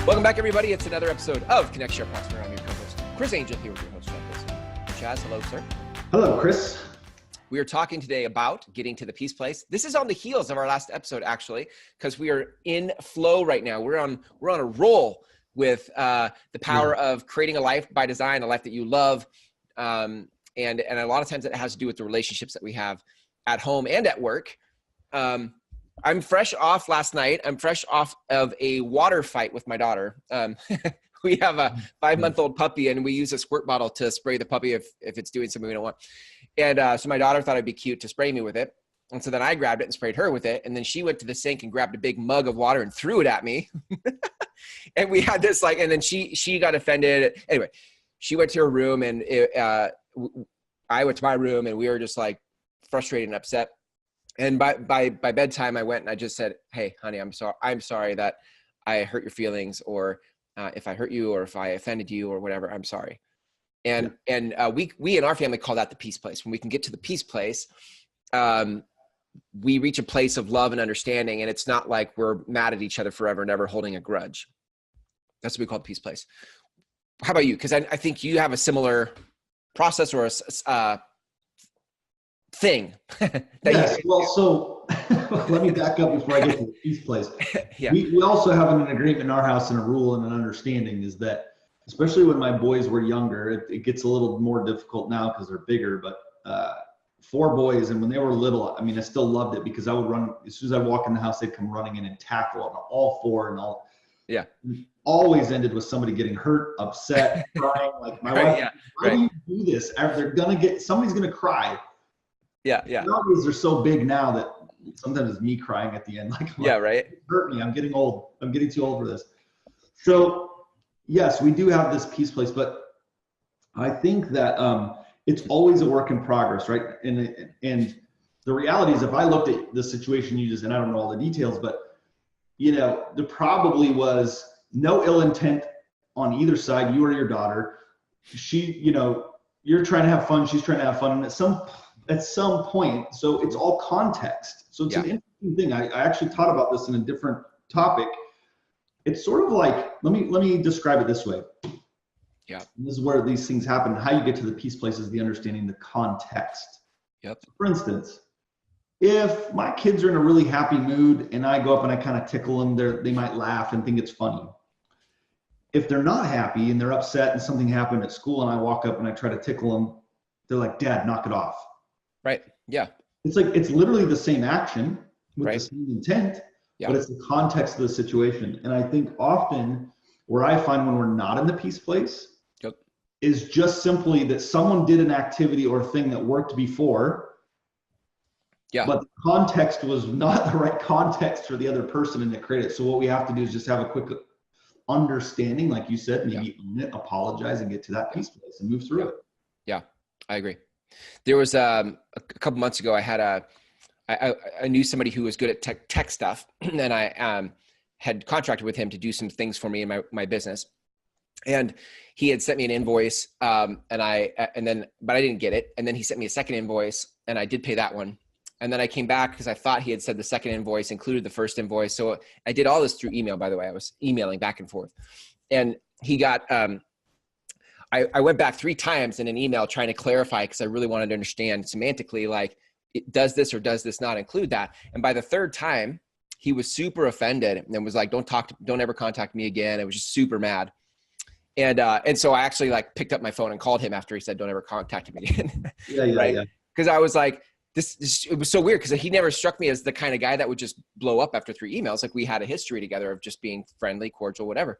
Welcome back, everybody. It's another episode of Connect, Share, Prosper. I'm your co-host, Chris Angel, here with your host, Chaz. Hello, sir. Hello, Chris. We are talking today about getting to the peace place. This is on the heels of our last episode, actually, because we are in flow right now. We're on a roll with the power of creating a life by design, a life that you love, and a lot of times it has to do with the relationships that we have at home and at work. I'm fresh off last night. I'm fresh off of a water fight with my daughter. We have a 5-month-old puppy, and we use a squirt bottle to spray the puppy if it's doing something we don't want. And so my daughter thought it'd be cute to spray me with it. And so then I grabbed it and sprayed her with it. And then she went to the sink and grabbed a big mug of water and threw it at me. And we had this and then she got offended. Anyway, she went to her room, and I went to my room, and we were just frustrated and upset. And by bedtime, I went and I just said, "Hey, honey, I'm sorry that I hurt your feelings, or if I hurt you, or if I offended you, or whatever. I'm sorry." And we in our family call that the peace place. When we can get to the peace place, we reach a place of love and understanding, and it's not like we're mad at each other forever, never holding a grudge. That's what we call the peace place. How about you? Because I think you have a similar process or a thing. Yes. Well, so let me back up before I get to the peace place. Yeah. We also have an agreement in our house, and a rule and an understanding is that, especially when my boys were younger, it gets a little more difficult now because they're bigger, but 4 boys, and when they were little, I mean, I still loved it because I would run, as soon as I walk in the house, they'd come running in and tackle on all 4 and all. Yeah. Always ended with somebody getting hurt, upset, crying. Like my wife, why do you do this? Somebody's gonna cry. Yeah. Nowadays they're so big now that sometimes it's me crying at the end. It hurt me. I'm getting old. I'm getting too old for this. So yes, we do have this peace place, but I think that it's always a work in progress, right? And the reality is, if I looked at the situation you just, and I don't know all the details, but there probably was no ill intent on either side, you or your daughter. You're trying to have fun, she's trying to have fun, and at some point, so it's all context. So it's an interesting thing. I actually thought about this in a different topic. It's sort of like, let me describe it this way. Yeah. And this is where these things happen. How you get to the peace place is the understanding the context. Yep. For instance, if my kids are in a really happy mood and I go up and I kind of tickle them, they might laugh and think it's funny. If they're not happy and they're upset and something happened at school and I walk up and I try to tickle them, they're like, "Dad, knock it off." Right. Yeah. It's literally the same action with the Right. same intent, Yeah. but it's the context of the situation. And I think often where I find when we're not in the peace place is just simply that someone did an activity or thing that worked before, but the context was not the right context for the other person, and it created. So what we have to do is just have a quick understanding, like you said, maybe own it, apologize, and get to that peace place and move through it. Yeah, I agree. There was a couple months ago, I knew somebody who was good at tech stuff, and I had contracted with him to do some things for me in my business. And he had sent me an invoice, but I didn't get it. And then he sent me a second invoice, and I did pay that one. And then I came back because I thought he had said the second invoice included the first invoice. So I did all this through email, by the way. I was emailing back and forth. And he got, I went back 3 times in an email trying to clarify, because I really wanted to understand semantically, does this or does this not include that? And by the 3rd time, he was super offended and was like, don't ever contact me again. I was just super mad. And so I actually picked up my phone and called him after he said, "Don't ever contact me again." Yeah. Because I was like, it was so weird, because he never struck me as the kind of guy that would just blow up after 3 emails. We had a history together of just being friendly, cordial, whatever.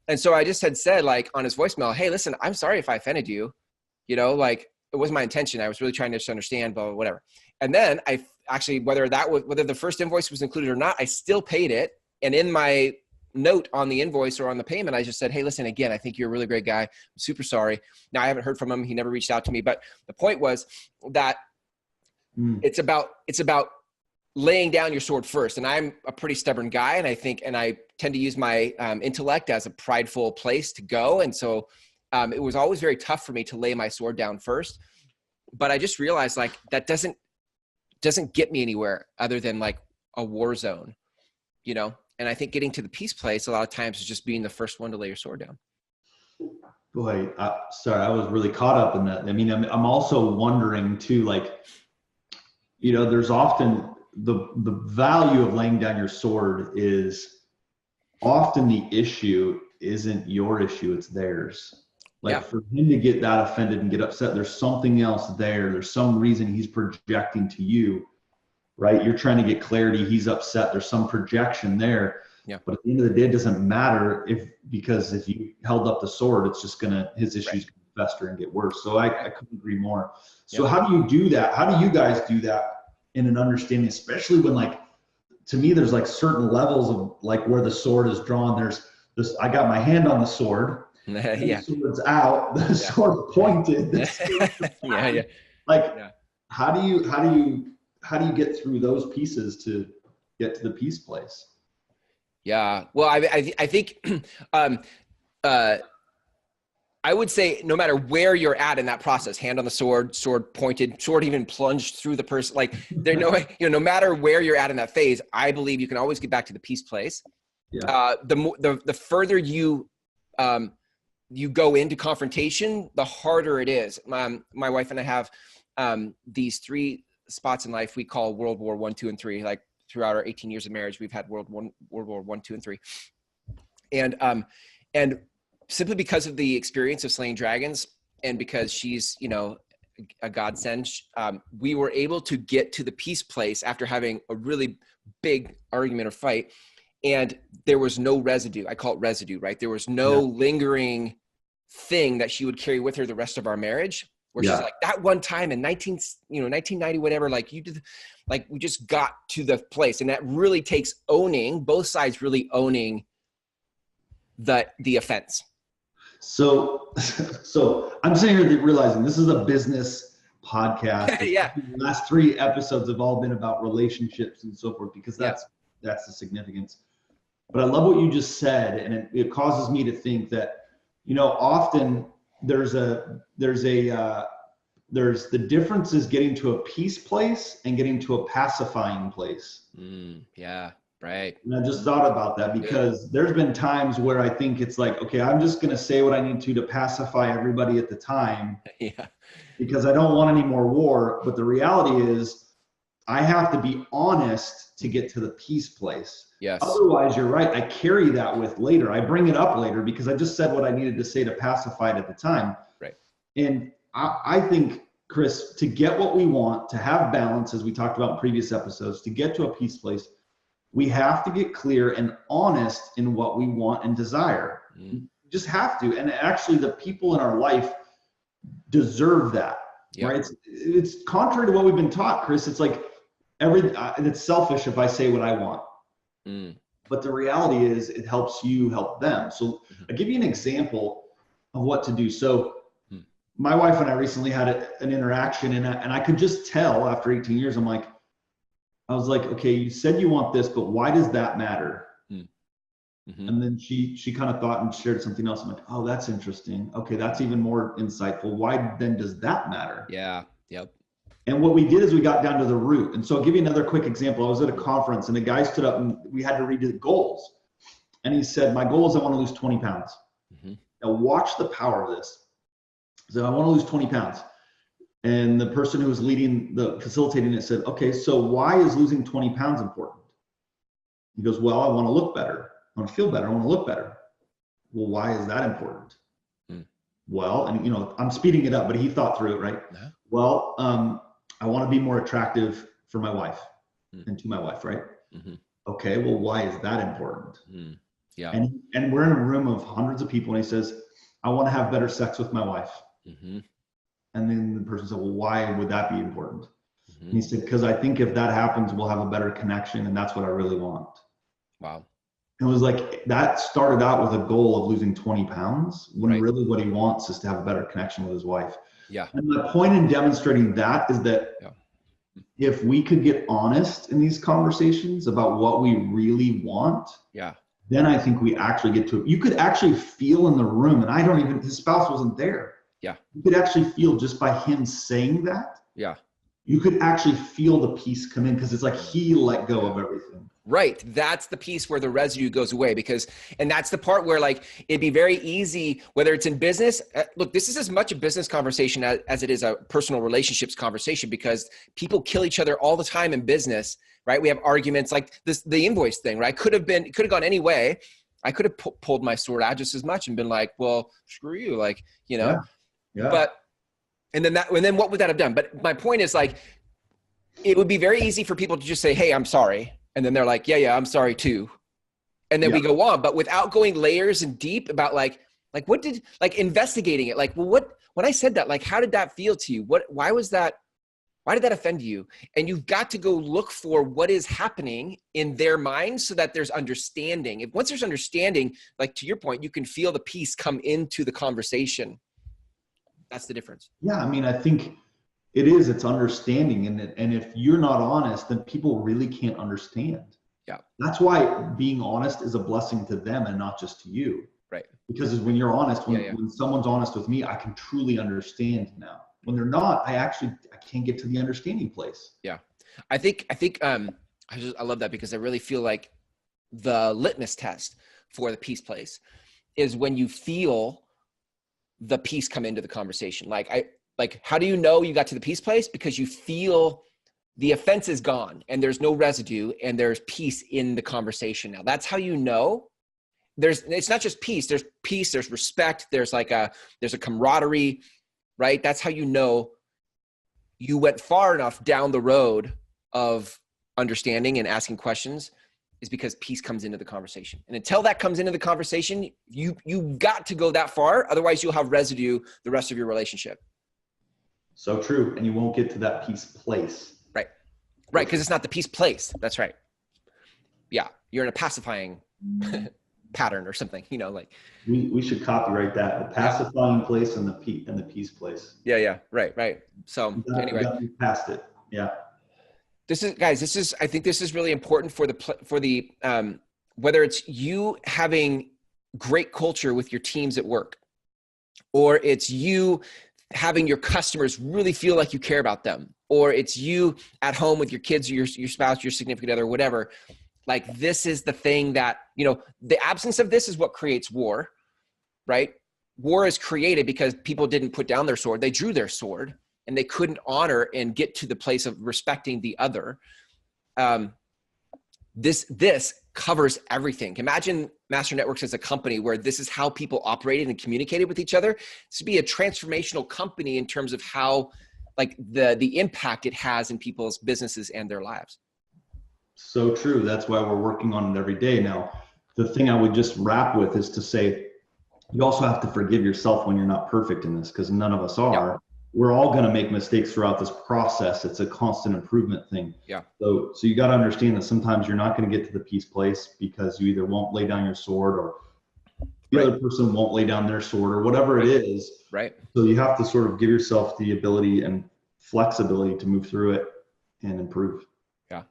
And so I just had said on his voicemail, "Hey, listen, I'm sorry if I offended you. It wasn't my intention. I was really trying to just understand, blah, blah, whatever." And then I actually, whether the first invoice was included or not, I still paid it. And in my note on the invoice or on the payment, I just said, "Hey, listen, again, I think you're a really great guy. I'm super sorry." Now, I haven't heard from him. He never reached out to me. But the point was that it's about laying down your sword first. And I'm a pretty stubborn guy. And I tend to use my intellect as a prideful place to go. And so it was always very tough for me to lay my sword down first. But I just realized like that doesn't get me anywhere other than like a war zone, you know? And I think getting to the peace place a lot of times is just being the first one to lay your sword down. Boy, sorry, I was really caught up in that. I mean, I'm also wondering too, like, you know, there's often the value of laying down your sword is often the issue isn't your issue, it's theirs. Like for him to get that offended and get upset, there's something else there. There's some reason he's projecting to you, right? You're trying to get clarity. He's upset. There's some projection there. Yeah. But at the end of the day, it doesn't matter because if you held up the sword, it's just his issues gonna fester and get worse. So I couldn't agree more. So how do you do that? How do you guys do that in an understanding, especially when like, to me, there's like certain levels of like where the sword is drawn. There's this, I got my hand on the sword. The sword's out, the sword pointed. How do you get through those pieces to get to the peace place? Yeah. Well, I think I would say no matter where you're at in that process, hand on the sword, sword pointed, sword even plunged through the person, like no matter where you're at in that phase, I believe you can always get back to the peace place. Yeah. The further you go into confrontation, the harder it is. My wife and I have these 3 spots in life we call World War I, II, and III. Like throughout our 18 years of marriage, we've had World War I, II, and III. And simply because of the experience of slaying dragons, and because she's, a godsend, we were able to get to the peace place after having a really big argument or fight. And there was no residue. I call it residue, right? There was no lingering thing that she would carry with her the rest of our marriage, where she's like, that one time in 1990, whatever, like you did, like we just got to the place. And that really takes owning, both sides really owning the offense. So I'm sitting here realizing this is a business podcast. Yeah. The last 3 episodes have all been about relationships and so forth, because that's the significance. But I love what you just said, and it causes me to think that, often there's the difference is getting to a peace place and getting to a pacifying place. Yeah, right. And I just thought about that, because there's been times where I think it's like, okay, I'm just going to say what I need to pacify everybody at the time, because I don't want any more war. But the reality is I have to be honest to get to the peace place. Yes. Otherwise, you're right. I carry that with later. I bring it up later because I just said what I needed to say to pacify it at the time. Right. And I think, Chris, to get what we want, to have balance, as we talked about in previous episodes, to get to a peace place, we have to get clear and honest in what we want and desire. You just have to. And actually, the people in our life deserve that. Right? It's contrary to what we've been taught, Chris. It's like and it's selfish if I say what I want. But the reality is it helps you help them. So I'll give you an example of what to do. So my wife and I recently had an interaction, and I could just tell after 18 years, I was like, okay, you said you want this, but why does that matter? And then she kind of thought and shared something else. I'm like, oh, that's interesting. Okay, that's even more insightful. Why then does that matter? Yeah. Yep. And what we did is we got down to the root. And so I'll give you another quick example. I was at a conference and a guy stood up and we had to redo the goals. And he said, my goal is I want to lose 20 pounds. Now watch the power of this. So I want to lose 20 pounds. And the person who was facilitating it said, okay, so why is losing 20 pounds important? He goes, well, I want to look better. I want to feel better. I want to look better. Well, why is that important? Well, and I'm speeding it up, but he thought through it, right? Well, I want to be more attractive for my wife and to my wife, right? Okay, well, why is that important? Yeah. And we're in a room of hundreds of people, and he says, I want to have better sex with my wife. And then the person said, well, why would that be important? And he said, because I think if that happens, we'll have a better connection, and that's what I really want. Wow. It was like that started out with a goal of losing 20 pounds when really what he wants is to have a better connection with his wife. Yeah. And the point in demonstrating that is that if we could get honest in these conversations about what we really want, then I think we actually get to it. You could actually feel in the room, and his spouse wasn't there. Yeah. You could actually feel just by him saying that. Yeah. You could actually feel the peace come in because it's like he let go of everything. Right. That's the piece where the residue goes away and that's the part where like, it'd be very easy, whether it's in business, look, this is as much a business conversation as it is a personal relationships conversation, because people kill each other all the time in business, right? We have arguments like the invoice thing, right? Could have gone any way. I could have pulled my sword out just as much and been like, well, screw you. Like, Yeah. But, and then what would that have done? But my point is like, it would be very easy for people to just say, hey, I'm sorry. And then they're like, yeah, I'm sorry too. And then we go on, but without going layers and deep about like investigating it. Like, well, when I said that, like, how did that feel to you? Why did that offend you? And you've got to go look for what is happening in their minds so that there's understanding. Once there's understanding, like to your point, you can feel the peace come into the conversation. That's the difference. Yeah. I mean, I think it's understanding. And if you're not honest, then people really can't understand. Yeah. That's why being honest is a blessing to them and not just to you. Right. Because when you're honest, when someone's honest with me, I can truly understand now. When they're not, I can't get to the understanding place. Yeah. I think I love that, because I really feel like the litmus test for the peace place is when you feel the peace come into the conversation. Like, how do you know you got to the peace place? Because you feel the offense is gone and there's no residue and there's peace in the conversation. Now that's how you know it's not just peace, there's respect. There's a camaraderie, right? That's how you know you went far enough down the road of understanding and asking questions, is because peace comes into the conversation. And until that comes into the conversation, you got to go that far. Otherwise you'll have residue the rest of your relationship. So true. And you won't get to that peace place. Right. Right. Because it's not the peace place. That's right. Yeah. You're in a pacifying pattern or something, like. We should copyright that. The pacifying place and the peace place. Yeah. Right. So anyway. Past it. Yeah. I think this is really important for the whether it's you having great culture with your teams at work, or it's you having your customers really feel like you care about them, or it's you at home with your kids, or your spouse, your significant other, whatever. Like, this is the thing that, the absence of this is what creates war, right? War is created because people didn't put down their sword. They drew their sword and they couldn't honor and get to the place of respecting the other. This covers everything. Imagine Master Networks as a company where this is how people operated and communicated with each other. This would be a transformational company in terms of how, like, the impact it has in people's businesses and their lives. So true. That's why we're working on it every day. Now, the thing I would just wrap with is to say, you also have to forgive yourself when you're not perfect in this, because none of us are. Yeah. We're all going to make mistakes throughout this process. It's a constant improvement thing. Yeah. So you got to understand that sometimes you're not going to get to the peace place because you either won't lay down your sword, or the other person won't lay down their sword, or whatever it is. Right. So you have to sort of give yourself the ability and flexibility to move through it and improve. Yeah.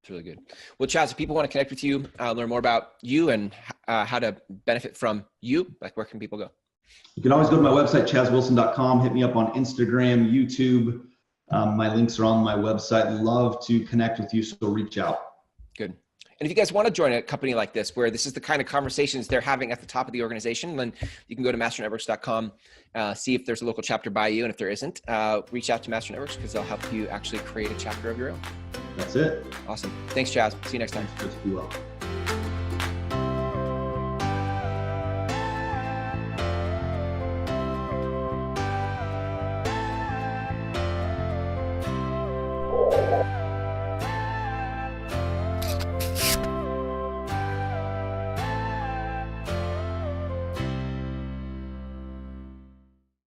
It's really good. Well, Chaz, if people want to connect with you, learn more about you and how to benefit from you, like, where can people go? You can always go to my website, chazwilson.com. Hit me up on Instagram, YouTube. My links are on my website. Love to connect with you, so reach out. Good. And if you guys want to join a company like this, where this is the kind of conversations they're having at the top of the organization, then you can go to masternetworks.com, see if there's a local chapter by you. And if there isn't, reach out to Master Networks, because they'll help you actually create a chapter of your own. That's it. Awesome. Thanks, Chaz. See you next time. Be well.